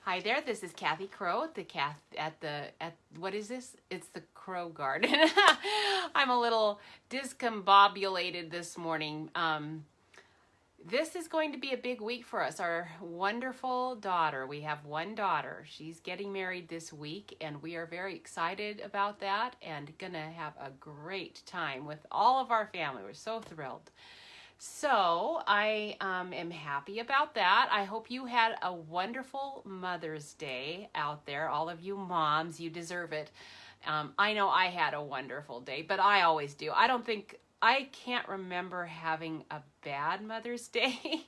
Hi there, this is Kathy Crow at what is this? It's the Crow Garden. I'm a little discombobulated this morning. This is going to be a big week for us. Our wonderful daughter, we have one daughter. She's getting married this week, and we are very excited about that and gonna have a great time with all of our family. We're so thrilled. So I am happy about that. I hope you had a wonderful Mother's Day out there. All of you moms, you deserve it. I know I had a wonderful day, but I always do. I can't remember having a bad Mother's Day.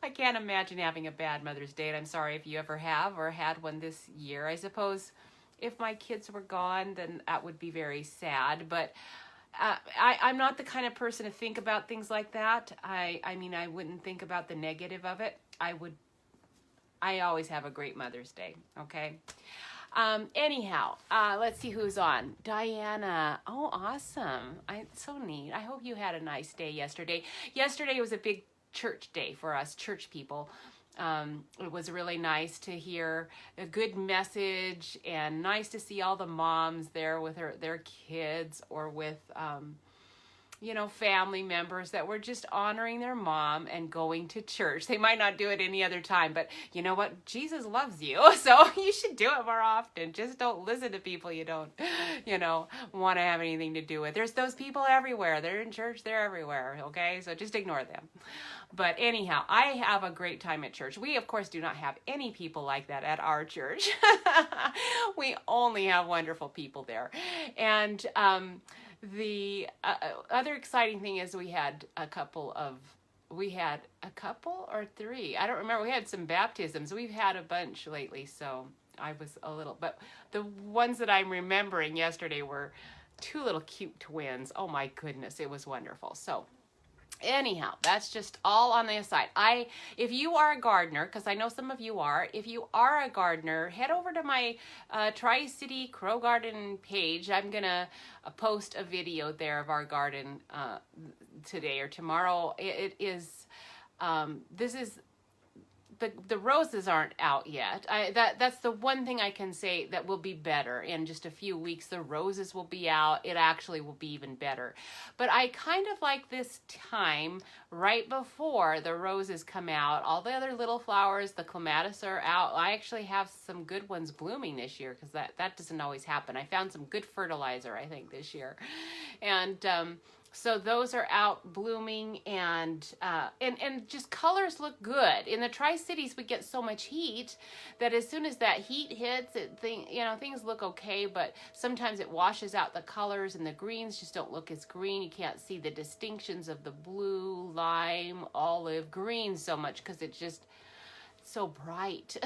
I can't imagine having a bad Mother's Day, and I'm sorry if you ever have or had one this year. I suppose if my kids were gone, then that would be very sad, but I'm not the kind of person to think about things like that. I mean, I wouldn't think about the negative of it. I always have a great Mother's Day, okay? Anyhow, let's see who's on. Diana. Oh, awesome. So neat. I hope you had a nice day yesterday. Yesterday was a big church day for us church people. It was really nice to hear a good message and nice to see all the moms there with their kids or with, family members that were just honoring their mom and going to church. They might not do it any other time, but you know what? Jesus loves you, so you should do it more often. Just don't listen to people you don't, want to have anything to do with. There's those people everywhere. They're in church. They're everywhere, okay? So just ignore them. But anyhow, I have a great time at church. We, of course, do not have any people like that at our church. We only have wonderful people there. And the other exciting thing is we had a couple or three. I don't remember. We had some baptisms. We've had a bunch lately, so I was a little. But the ones that I'm remembering yesterday were two little cute twins. Oh, my goodness. It was wonderful. So anyhow, that's just all on the aside. If you are a gardener, because I know some of you are, if you are a gardener, head over to my Tri-City Crow Garden page. I'm going to post a video there of our garden today or tomorrow. The roses aren't out yet. That's the one thing I can say that will be better. In just a few weeks, the roses will be out. It actually will be even better. But I kind of like this time right before the roses come out. All the other little flowers, the clematis are out. I actually have some good ones blooming this year because that doesn't always happen. I found some good fertilizer, I think, this year. And so those are out blooming and just colors look good. In the Tri-Cities, we get so much heat that as soon as that heat hits, things look okay, but sometimes it washes out the colors and the greens just don't look as green. You can't see the distinctions of the blue, lime, olive, green so much because it's just so bright.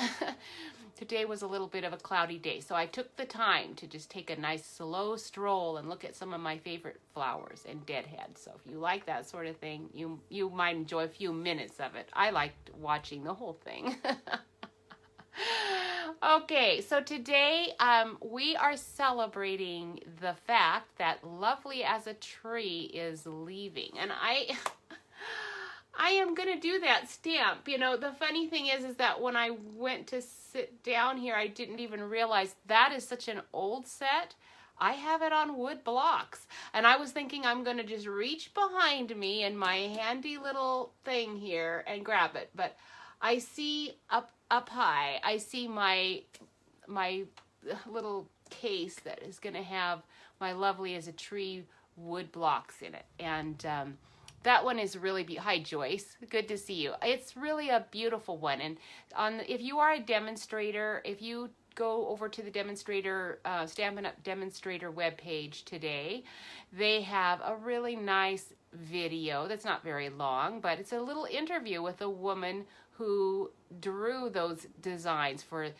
Today was a little bit of a cloudy day, so I took the time to just take a nice slow stroll and look at some of my favorite flowers and deadheads. So if you like that sort of thing, you might enjoy a few minutes of it. I liked watching the whole thing. Okay, so today we are celebrating the fact that Lovely as a Tree is leaving, and I am going to do that stamp. The funny thing is that when I went to sit down here, I didn't even realize that is such an old set. I have it on wood blocks. And I was thinking I'm going to just reach behind me in my handy little thing here and grab it. But I see up high, I see my little case that is going to have my Lovely as a Tree wood blocks in it. And that one is really hi Joyce, good to see you. It's really a beautiful one, and if you are a demonstrator, if you go over to the demonstrator Stampin' Up demonstrator webpage today, they have a really nice video that's not very long, but it's a little interview with a woman who drew those designs for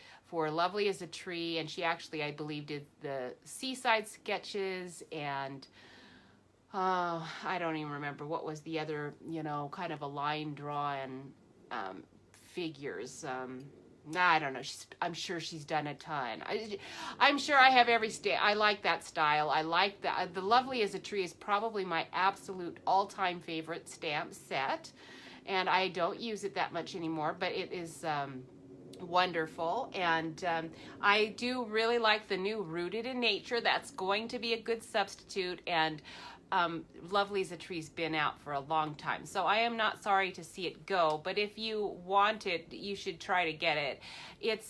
Lovely as a Tree, and she actually, I believe, did the seaside sketches and I don't even remember what was the other, kind of a line drawing figures. I don't know. I'm sure she's done a ton. I'm sure I have every I like that style. I like the Lovely as a Tree is probably my absolute all-time favorite stamp set, and I don't use it that much anymore. But it is wonderful. And I do really like the new Rooted in Nature. That's going to be a good substitute. And Lovely as a Tree's been out for a long time, so I am not sorry to see it go. But if you want it, you should try to get it. It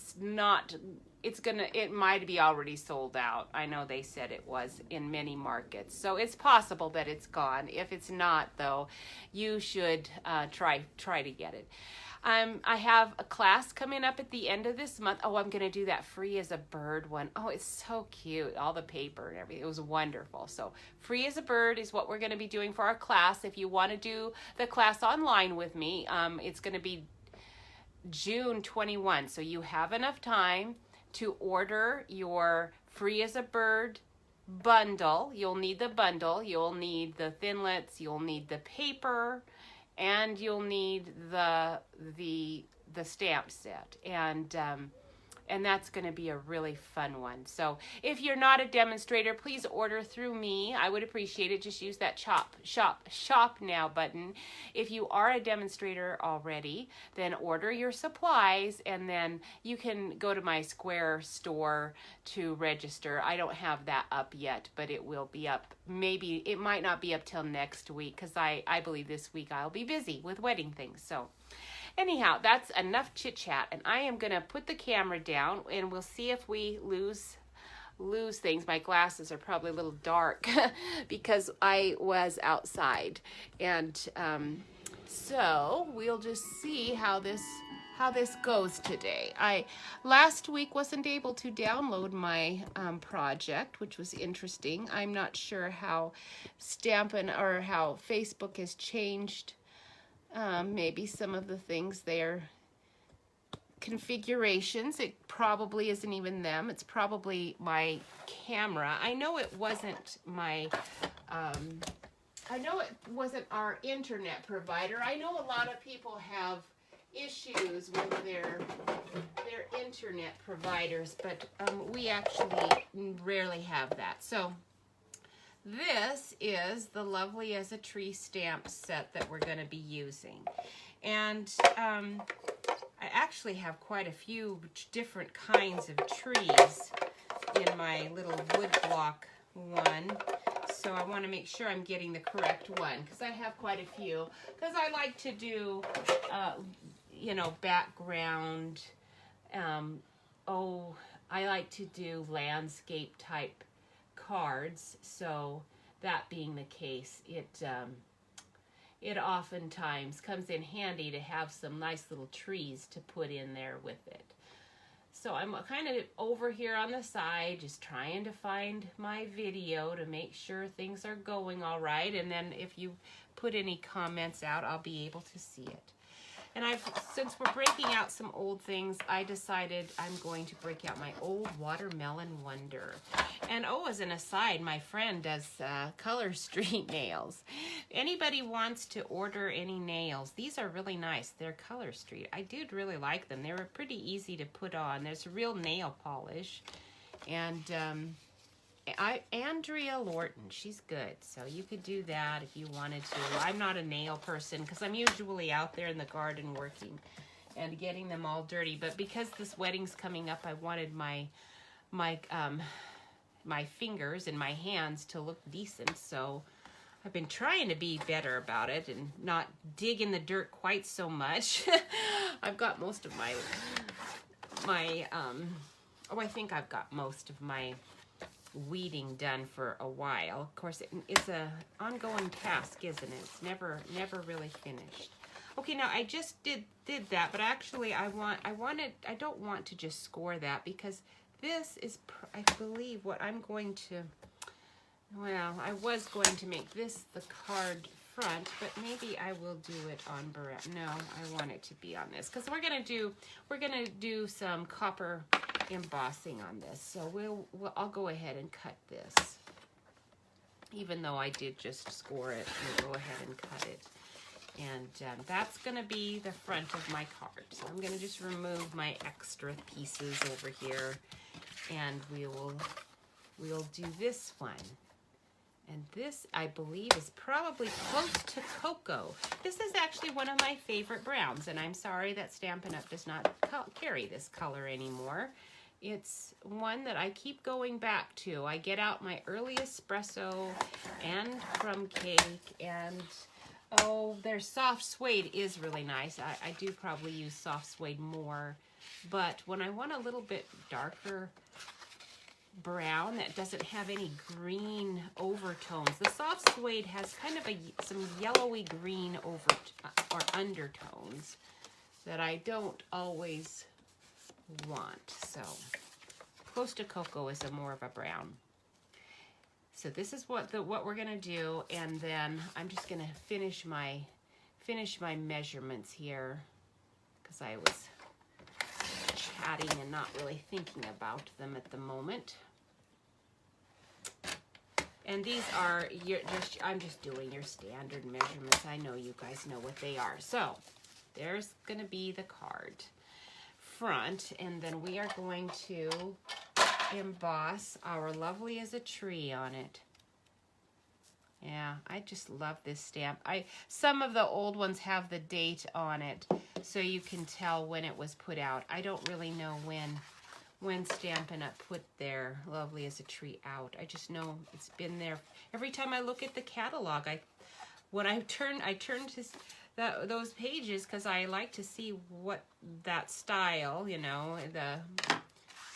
might be already sold out. I know they said it was in many markets, so it's possible that it's gone. If it's not, though, you should try to get it. I have a class coming up at the end of this month. Oh, I'm going to do that Free as a Bird one. Oh, it's so cute. All the paper and everything. It was wonderful. So Free as a Bird is what we're going to be doing for our class. If you want to do the class online with me, it's going to be June 21. So you have enough time to order your Free as a Bird bundle. You'll need the bundle. You'll need the thinlits. You'll need the paper. And you'll need the stamp set, and that's going to be a really fun one. So if you're not a demonstrator, please order through me. I would appreciate it. Just use that shop now button. If you are a demonstrator already, then order your supplies, and then you can go to my Square store to register. I don't have that up yet, but it will be up. Maybe it might not be up till next week, because I believe this week I'll be busy with wedding things. So anyhow, that's enough chit chat, and I am gonna put the camera down, and we'll see if we lose things. My glasses are probably a little dark because I was outside, and so we'll just see how this goes today. I last week wasn't able to download my project, which was interesting. I'm not sure how Stampin' or how Facebook has changed maybe some of the things, their configurations. It probably isn't even them. It's probably my camera. I know it wasn't my I know it wasn't our internet provider. I know a lot of people have issues with their internet providers, but we actually rarely have that. So this is the Lovely as a Tree stamp set that we're going to be using. And I actually have quite a few different kinds of trees in my little wood block one. So I want to make sure I'm getting the correct one, because I have quite a few. Because I like to do, you know, background. I like to do landscape type cards. So that being the case, it oftentimes comes in handy to have some nice little trees to put in there with it. So I'm kind of over here on the side, just trying to find my video to make sure things are going all right. And then if you put any comments out, I'll be able to see it. And since we're breaking out some old things, I decided I'm going to break out my old Watermelon Wonder. And oh, as an aside, my friend does Color Street nails. If anybody wants to order any nails, these are really nice. They're Color Street. I did really like them. They were pretty easy to put on. There's real nail polish. And Andrea Lorton, she's good. So you could do that if you wanted to. I'm not a nail person because I'm usually out there in the garden working and getting them all dirty. But because this wedding's coming up, I wanted my fingers and my hands to look decent. So I've been trying to be better about it and not dig in the dirt quite so much. I've got most of I think I've got most of my weeding done for a while. Of course, it's a ongoing task, isn't it? It's never really finished. Okay, now I just did that, but actually I don't want to just score that, because this is, I believe, what I'm going to, well, I was going to make this the card front, but maybe I will do it on barrette. No, I want it to be on this, because we're gonna do some copper embossing on this. So I'll go ahead and cut this. Even though I did just score it, we'll go ahead and cut it. And that's gonna be the front of my card. So I'm gonna just remove my extra pieces over here, and we'll do this one. And this, I believe, is probably close to cocoa. This is actually one of my favorite browns, and I'm sorry that Stampin' Up! Does not carry this color anymore. It's one that I keep going back to. I get out my early espresso and crumb cake, and oh, their soft suede is really nice. I do probably use soft suede more, but when I want a little bit darker brown that doesn't have any green overtones, the soft suede has kind of some yellowy green or undertones that I don't always want. So close to cocoa is more of a brown. So this is what we're gonna do, and then I'm just gonna finish my measurements here because I was chatting and not really thinking about them at the moment. And these are I'm just doing your standard measurements. I know you guys know what they are. So there's gonna be the card front, and then we are going to emboss our lovely as a tree on it. Yeah, I just love this stamp. Some of the old ones have the date on it, so you can tell when it was put out. I don't really know when Stampin' Up! Put their lovely as a tree out. I just know it's been there. Every time I look at the catalog, when I turn to those pages because I like to see what that style, you know, the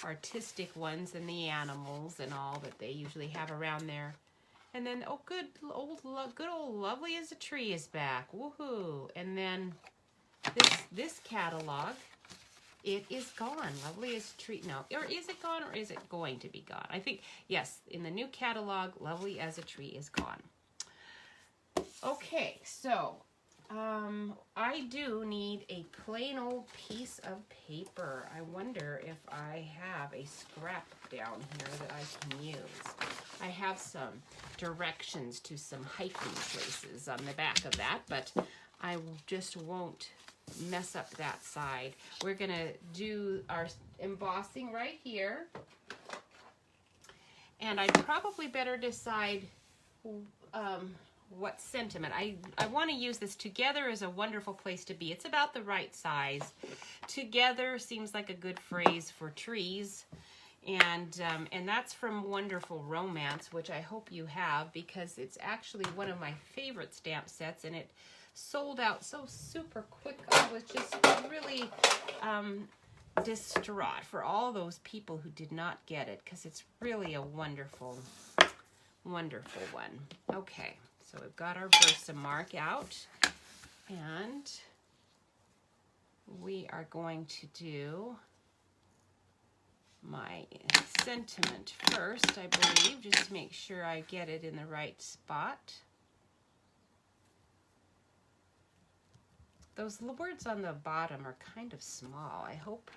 artistic ones and the animals and all that they usually have around there. And then, oh, good old lovely as a tree is back. Woohoo! And then this catalog, it is gone. Lovely as a tree. No, or is it gone, or is it going to be gone? I think, yes, in the new catalog, Lovely as a Tree is gone. Okay, so I do need a plain old piece of paper. I wonder if I have a scrap down here that I can use. I have some directions to some hiking places on the back of that, but I just won't mess up that side. We're gonna do our embossing right here, and I'd probably better decide what sentiment. I want to use this. Together is a wonderful place to be. It's about the right size. Together seems like a good phrase for trees, and that's from Wonderful Romance, which I hope you have, because it's actually one of my favorite stamp sets, and it sold out so super quick. I was just really distraught for all those people who did not get it, because it's really a wonderful, wonderful one. Okay, so we've got our Versamark out, and we are going to do my sentiment first, I believe, just to make sure I get it in the right spot. Those words on the bottom are kind of small. I hope,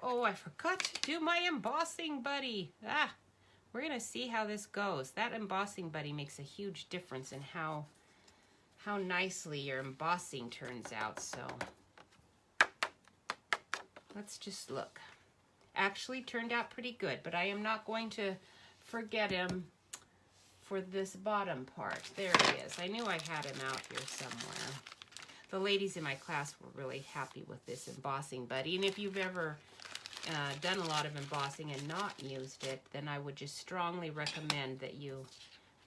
oh, I forgot to do my embossing buddy. We're gonna see how this goes. That embossing buddy makes a huge difference in how nicely your embossing turns out, so let's just look. Actually turned out pretty good, but I am not going to forget him for this bottom part. There he is. I knew I had him out here somewhere. The ladies in my class were really happy with this embossing buddy, and if you've ever done a lot of embossing and not used it, then I would just strongly recommend that you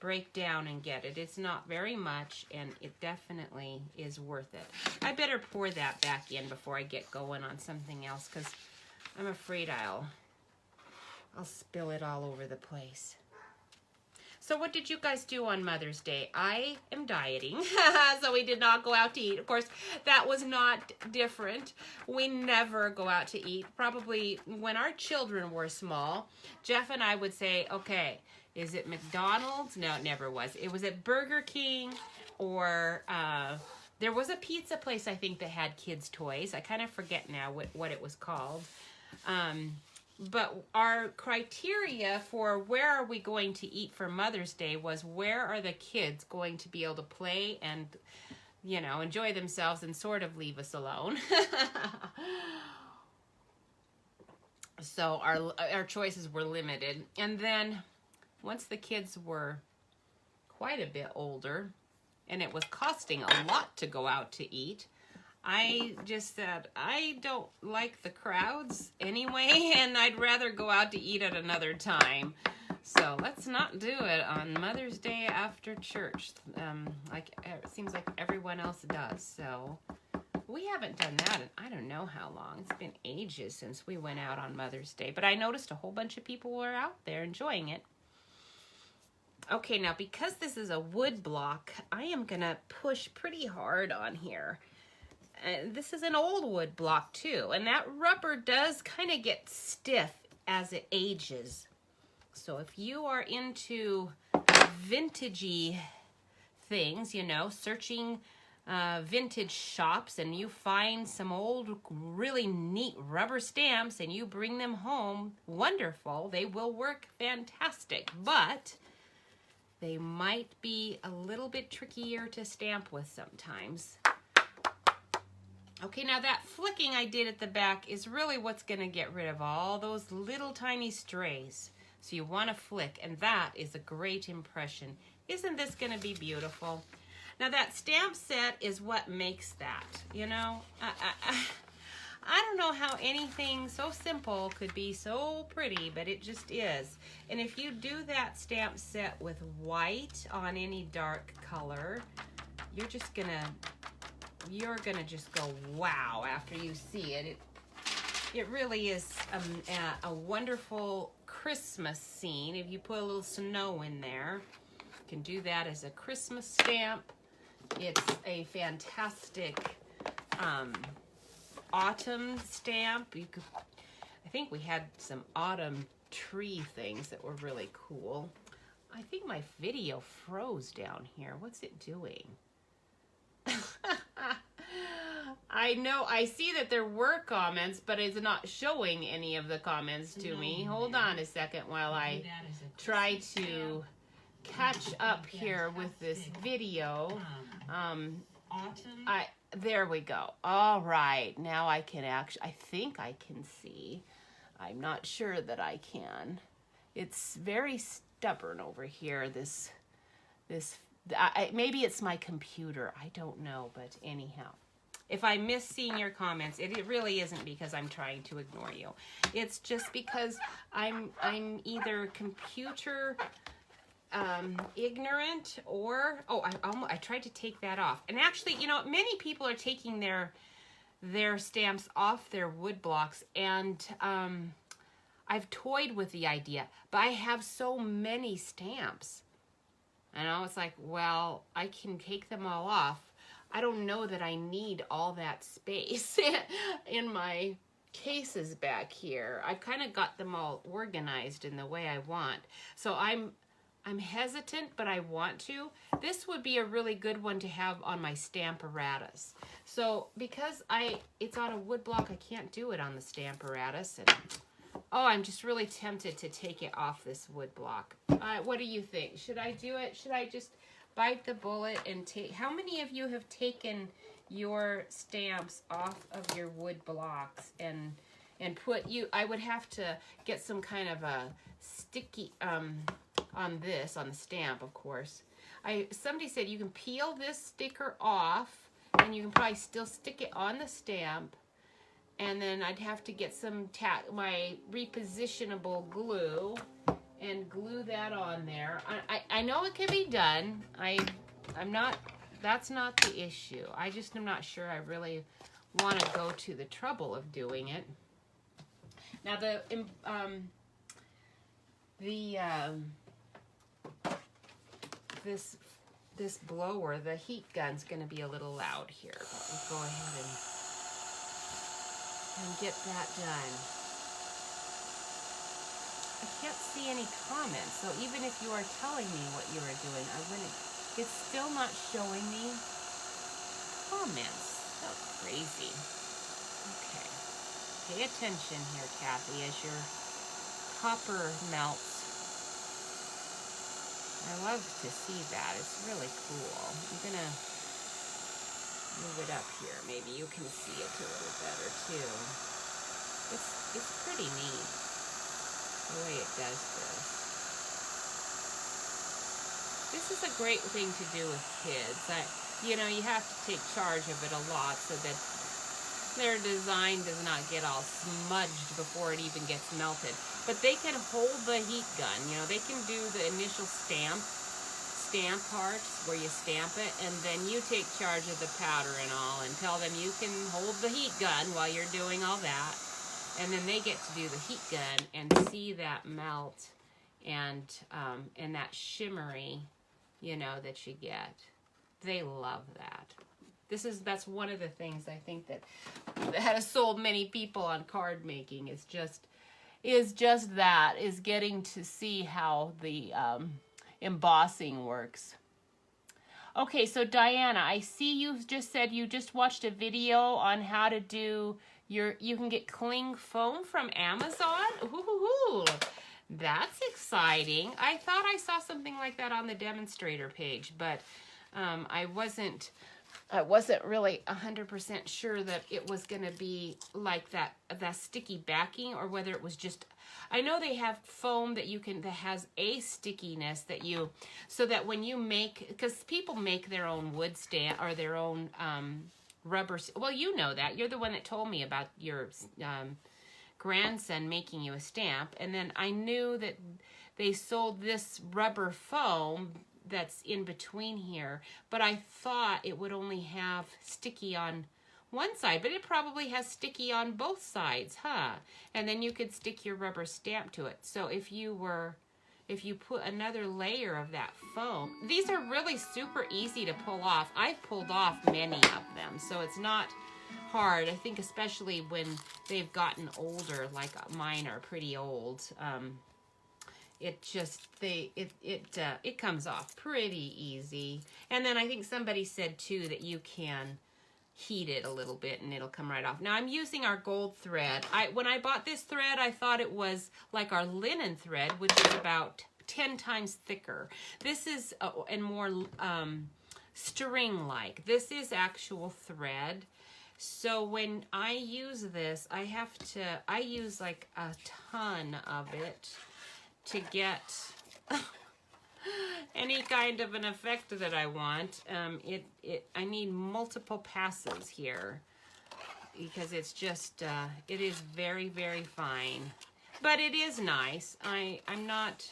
break down and get it. It's not very much, and it definitely is worth it. I better pour that back in before I get going on something else, because I'm afraid I'll spill it all over the place. So what did you guys do on Mother's Day? I am dieting, so we did not go out to eat. Of course, that was not different. We never go out to eat. Probably when our children were small, Jeff and I would say, okay, is it McDonald's? No, it never was. It was at Burger King, or there was a pizza place, I think, that had kids' toys. I kind of forget now what it was called. But our criteria for where are we going to eat for Mother's Day was, where are the kids going to be able to play and, you know, enjoy themselves and sort of leave us alone. So our choices were limited. And then once the kids were quite a bit older and it was costing a lot to go out to eat, I just said, I don't like the crowds anyway, and I'd rather go out to eat at another time. So let's not do it on Mother's Day after church, like it seems like everyone else does. So we haven't done that in I don't know how long. It's been ages since we went out on Mother's Day, but I noticed a whole bunch of people were out there enjoying it. Okay, now because this is a wood block, I am gonna push pretty hard on here. This is an old wood block too, and that rubber does kind of get stiff as it ages. So if you are into vintagey things, you know, searching vintage shops, and you find some old really neat rubber stamps and you bring them home, wonderful, they will work fantastic, but they might be a little bit trickier to stamp with sometimes. Okay, now that flicking I did at the back is really what's going to get rid of all those little tiny strays. So you want to flick, and that is a great impression. Isn't this going to be beautiful? Now that stamp set is what makes that, you know. I don't know how anything so simple could be so pretty, but it just is. And if you do that stamp set with white on any dark color, you're gonna just go wow after you see it. It really is a wonderful Christmas scene. If you put a little snow in there, you can do that as a Christmas stamp. It's a fantastic autumn stamp. I think we had some autumn tree things that were really cool. I think my video froze down here. What's it doing? I know, I see that there were comments, but it's not showing any of the comments to me. Hold on a second while I try to catch up here with this video. There we go. All right, now I can actually, I think I can see. I'm not sure that I can. It's very stubborn over here, maybe it's my computer. I don't know, but anyhow. If I miss seeing your comments, it really isn't because I'm trying to ignore you. It's just because I'm either computer ignorant or, I tried to take that off. And actually, you know, many people are taking their stamps off their wood blocks, and I've toyed with the idea, but I have so many stamps. And I was like, well, I can take them all off. I don't know that I need all that space in my cases back here. I kind of got them all organized in the way I want. So I'm hesitant, but I want to. This would be a really good one to have on my Stamparatus. So because it's on a wood block, I can't do it on the Stamparatus. And I'm just really tempted to take it off this wood block. What do you think? Should I do it? Should I just bite the bullet and take? How many of you have taken your stamps off of your wood blocks and put I would have to get some kind of a sticky on the stamp, of course. Somebody said you can peel this sticker off and you can probably still stick it on the stamp, and then I'd have to get some my repositionable glue and glue that on there. I know it can be done. That's not the issue. I just am not sure I really want to go to the trouble of doing it. Now this blower, the heat gun's going to be a little loud here. Let's go ahead and get that done. I can't see any comments, so even if you are telling me what you are doing, it's still not showing me comments. That's crazy. Okay. Pay attention here, Kathy, as your copper melts. I love to see that. It's really cool. I'm going to move it up here. Maybe you can see it a little better, too. It's pretty neat the way it does this. This is a great thing to do with kids. You know, you have to take charge of it a lot so that their design does not get all smudged before it even gets melted. But they can hold the heat gun. You know, they can do the initial stamp parts where you stamp it, and then you take charge of the powder and all, and tell them you can hold the heat gun while you're doing all that. And then they get to do the heat gun and see that melt and that shimmery, you know, that you get. They love that. That's one of the things I think that has sold many people on card making is just getting to see how the embossing works. Okay, so Diana, I see you just said you just watched a video on how to do you can get cling foam from Amazon. Ooh, that's exciting. I thought I saw something like that on the demonstrator page, but I wasn't really 100% sure that it was going to be like that sticky backing, or whether it was just, I know they have foam that has a stickiness so that when you make, because people make their own wood stamp or their own rubber, well, you know that. You're the one that told me about your grandson making you a stamp, and then I knew that they sold this rubber foam that's in between here, but I thought it would only have sticky on one side, but it probably has sticky on both sides, huh? And then you could stick your rubber stamp to it. So if you put another layer of that foam, these are really super easy to pull off. I've pulled off many of them, so it's not hard. I think especially when they've gotten older, like mine are pretty old. It comes off pretty easy. And then I think somebody said too that you can heat it a little bit and it'll come right off. Now I'm using our gold thread. When I bought this thread, I thought it was like our linen thread, which is about 10 times thicker. This is and more string-like. This is actual thread. So when I use this, I use like a ton of it to get any kind of an effect that I want. I need multiple passes here because it's just, it is very, very fine, but it is nice. I'm not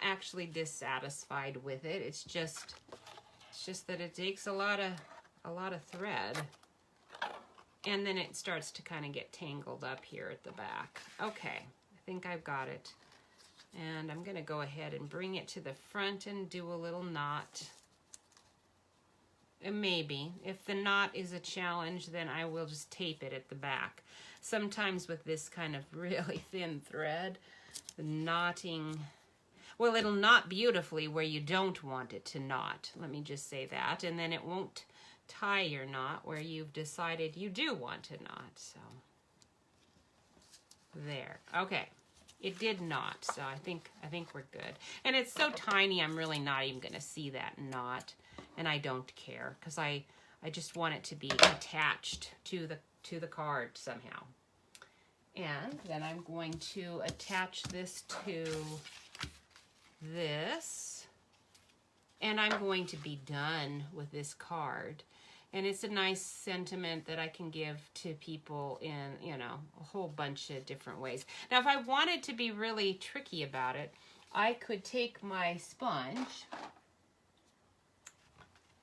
actually dissatisfied with it. It's just that it takes a lot of thread, and then it starts to kind of get tangled up here at the back. Okay, I think I've got it. And I'm going to go ahead and bring it to the front and do a little knot. And maybe, if the knot is a challenge, then I will just tape it at the back. Sometimes with this kind of really thin thread, the knotting, well, it'll knot beautifully where you don't want it to knot. Let me just say that. And then it won't tie your knot where you've decided you do want to knot. So, there. Okay. It did not, so I think we're good. And it's so tiny, I'm really not even going to see that knot, and I don't care because I just want it to be attached to the card somehow. And then I'm going to attach this to this, and I'm going to be done with this card. And it's a nice sentiment that I can give to people in, you know, a whole bunch of different ways. Now, if I wanted to be really tricky about it, I could take my sponge,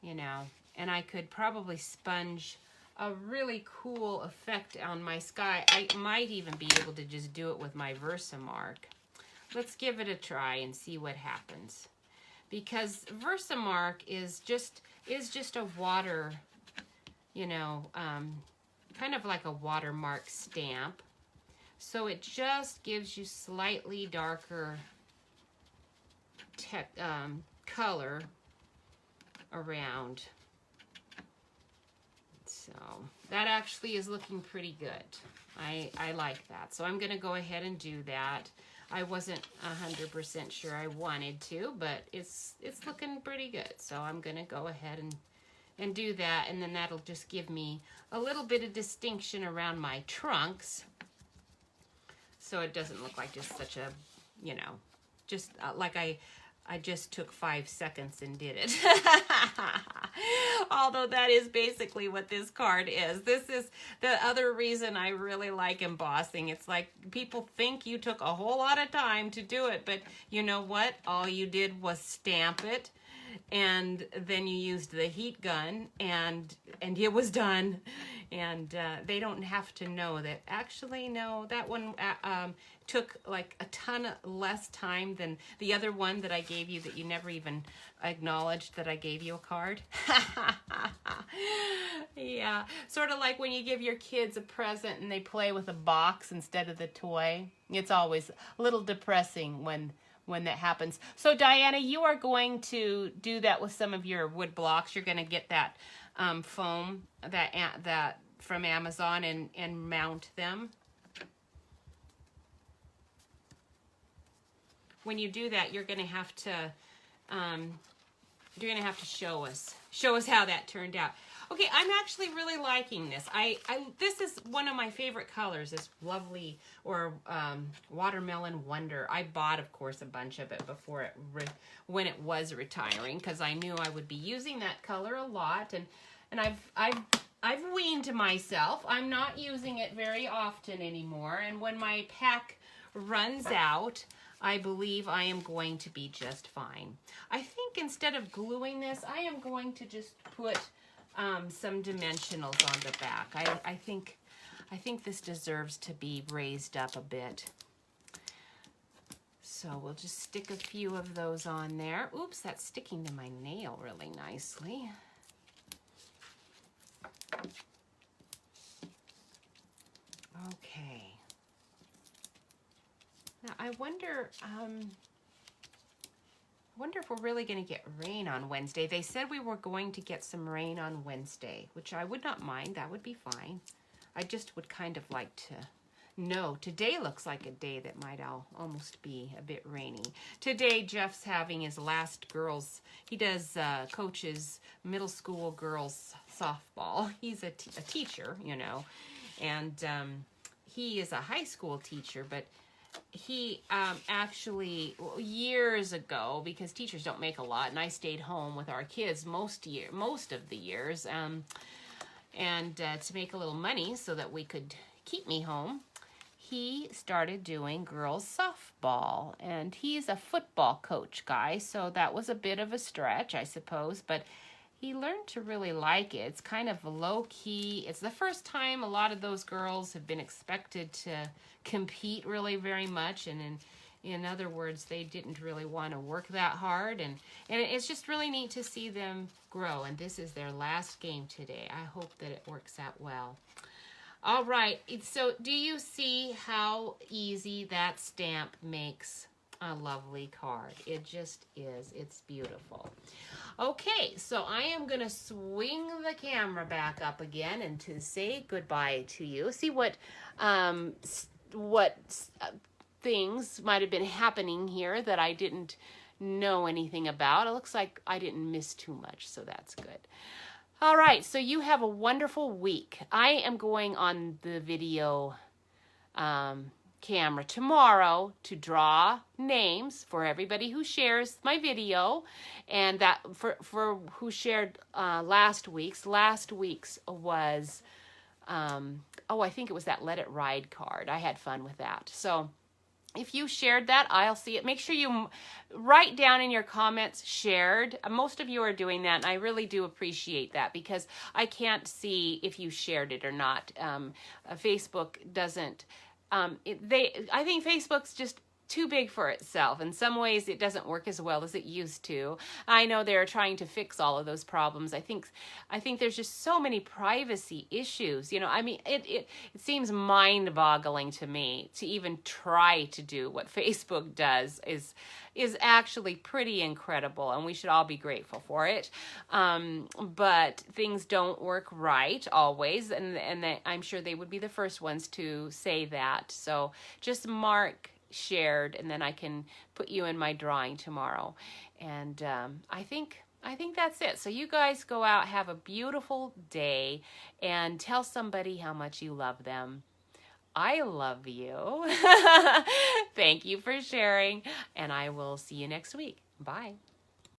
you know, and I could probably sponge a really cool effect on my sky. I might even be able to just do it with my Versamark. Let's give it a try and see what happens. Because Versamark is just a water, you know, kind of like a watermark stamp. So it just gives you slightly darker color around. So that actually is looking pretty good. I like that. So I'm going to go ahead and do that. I wasn't 100% sure I wanted to, but it's looking pretty good. So I'm going to go ahead and do that, and then that'll just give me a little bit of distinction around my trunks, so it doesn't look like just such a, you know, just like I just took 5 seconds and did it. Although that is basically what this card is. This is the other reason I really like embossing. It's like people think you took a whole lot of time to do it, but you know what? All you did was stamp it, and then you used the heat gun, and it was done. And they don't have to know that. Actually, no, that one took like a ton less time than the other one that I gave you that you never even acknowledged that I gave you a card. Yeah, sort of like when you give your kids a present and they play with a box instead of the toy. It's always a little depressing when that happens. So Diana, you are going to do that with some of your wood blocks. You're going to get that foam that from Amazon and mount them. When you do that, you're going to have to show us how that turned out. Okay, I'm actually really liking this. This is one of my favorite colors, this lovely watermelon wonder. I bought, of course, a bunch of it before when it was retiring, because I knew I would be using that color a lot, and I've weaned myself. I'm not using it very often anymore, and when my pack runs out, I believe I am going to be just fine. I think instead of gluing this, I am going to just put some dimensionals on the back. I think this deserves to be raised up a bit. So we'll just stick a few of those on there. Oops, that's sticking to my nail really nicely. Okay. Now I wonder if we're really going to get rain on Wednesday. They said we were going to get some rain on Wednesday, which I would not mind. That would be fine. I just would kind of like to know. Today looks like a day that might almost be a bit rainy. Today, Jeff's having his last girls. He does coaches middle school girls softball. He's a teacher, you know, and he is a high school teacher, but he actually years ago, because teachers don't make a lot, and I stayed home with our kids most of the years, and to make a little money so that we could keep me home, he started doing girls softball, and he's a football coach guy, so that was a bit of a stretch, I suppose, but he learned to really like it. It's kind of low-key. It's the first time a lot of those girls have been expected to compete really very much, and in other words, they didn't really want to work that hard, and it's just really neat to see them grow, and this is their last game today. I hope that it works out well. All right, so do you see how easy that stamp makes a lovely card? It just is. It's beautiful. Okay, so I am going to swing the camera back up again and to say goodbye to you. See what things might have been happening here that I didn't know anything about. It looks like I didn't miss too much, so that's good. All right, so you have a wonderful week. I am going on the video camera tomorrow to draw names for everybody who shares my video, and that for who shared last week's was I think it was that Let It Ride card. I had fun with that. So if you shared that, I'll see it. Make sure you write down in your comments shared. Most of you are doing that, and I really do appreciate that because I can't see if you shared it or not. Facebook doesn't. I think Facebook's just too big for itself. In some ways, it doesn't work as well as it used to. I know they're trying to fix all of those problems. I think there's just so many privacy issues. You know, I mean, it seems mind-boggling to me to even try to do what Facebook does is actually pretty incredible, and we should all be grateful for it. But things don't work right always, and I'm sure they would be the first ones to say that. So just mark shared, and then I can put you in my drawing tomorrow. And I think that's it. So you guys go out, have a beautiful day, and tell somebody how much you love them. I love you. Thank you for sharing, and I will see you next week. Bye.